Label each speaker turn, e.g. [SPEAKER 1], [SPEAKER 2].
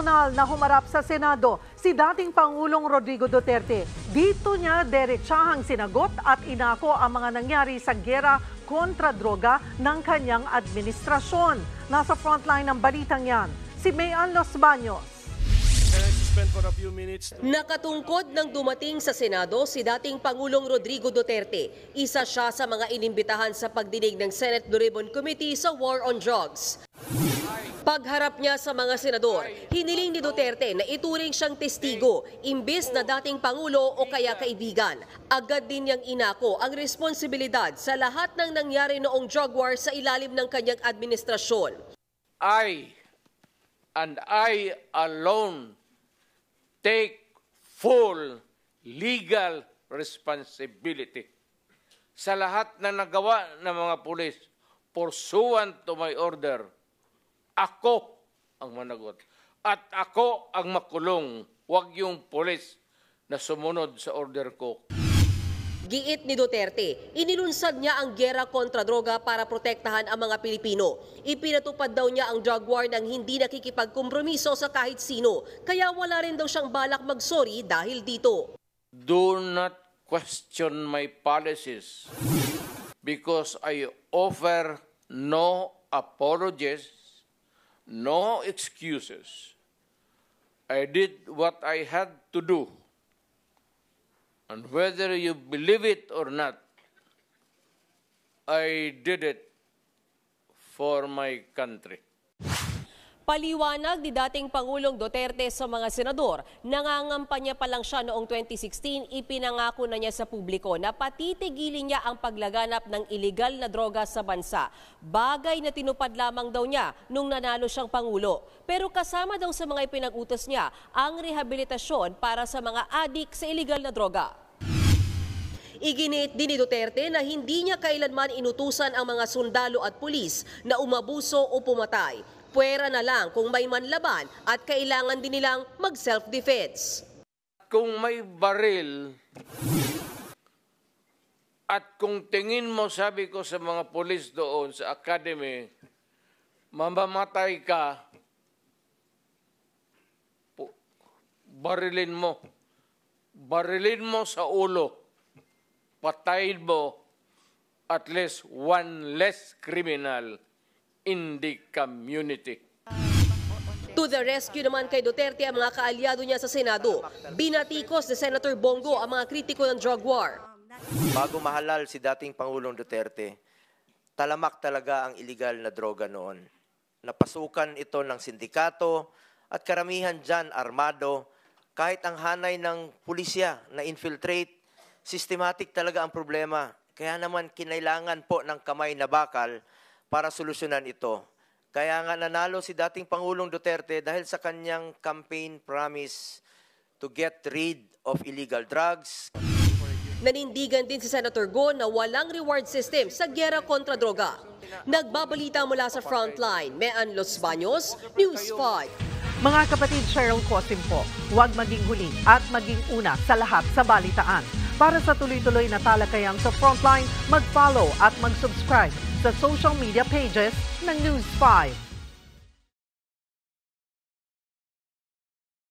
[SPEAKER 1] personal na humarap sa Senado si dating Pangulong Rodrigo Duterte. Dito niya derechahang sinagot at inako ang mga nangyari sa giyera kontra droga ng kanyang administrasyon. Nasa frontline ng balitang yan, si Mayan Los Baños.
[SPEAKER 2] Nakatungkod nang dumating sa Senado si dating Pangulong Rodrigo Duterte. Isa siya sa mga inimbitahan sa pagdinig ng Senate Blue Ribbon Committee sa War on Drugs. Pagharap niya sa mga senador, hiniling ni Duterte na ituring siyang testigo, imbes na dating Pangulo o kaya kaibigan. Agad din niyang inako ang responsibilidad sa lahat ng nangyari noong drug war sa ilalim ng kanyang administrasyon.
[SPEAKER 3] I alone take full legal responsibility sa lahat na nagawa ng mga pulis pursuant to my order. Ako ang managot at ako ang makulong, wag yung pulis na sumunod sa order ko.
[SPEAKER 2] Giit ni Duterte, inilunsad niya ang giyera kontra droga para protektahan ang mga Pilipino. Ipinatupad daw niya ang drug war nang hindi nakikipagkompromiso sa kahit sino, kaya wala rin daw siyang balak mag-sorry dahil dito.
[SPEAKER 3] Do not question my policies because I offer no apologies, no excuses. I did what I had to do. And whether you believe it or not, I did it for my country.
[SPEAKER 2] Paliwanag ni dating Pangulong Duterte sa mga senador, nangangampanya pa lang siya noong 2016, ipinangako na niya sa publiko na patitigilin niya ang paglaganap ng iligal na droga sa bansa. Bagay na tinupad lamang daw niya nung nanalo siyang Pangulo. Pero kasama daw sa mga ipinag-utos niya ang rehabilitasyon para sa mga adik sa iligal na droga. Iginit din ni Duterte na hindi niya kailanman inutusan ang mga sundalo at pulis na umabuso o pumatay. Puwera na lang kung may manlaban at kailangan din nilang mag-self-defense.
[SPEAKER 3] Kung may baril at kung tingin mo, sabi ko sa mga pulis doon sa academy, mamamatay ka, barilin mo sa ulo. Patayin mo at least one less criminal in the community.
[SPEAKER 2] To the rescue naman kay Duterte ang mga kaalyado niya sa Senado. Binatikos ni Senator Bongo ang mga kritiko ng drug war.
[SPEAKER 4] Bago mahalal si dating Pangulong Duterte, talamak talaga ang iligal na droga noon. Napasukan ito ng sindikato at karamihan dyan armado, kahit ang hanay ng pulisya na infiltrate. Systematic talaga ang problema. Kaya naman kinailangan po ng kamay na bakal para solusyonan ito. Kaya nga nanalo si dating Pangulong Duterte dahil sa kanyang campaign promise to get rid of illegal drugs.
[SPEAKER 2] Nanindigan din si Senator Go na walang reward system sa giyera kontra droga. Nagbabalita mula sa Frontline, Mayan Los Baños, News 5.
[SPEAKER 1] Mga kapatid, Cheryl Cosim po, huwag maging huli at maging una sa lahat sa balitaan. Para sa tuloy-tuloy na talakayan sa Frontline, mag-follow at mag-subscribe sa social media pages ng News 5.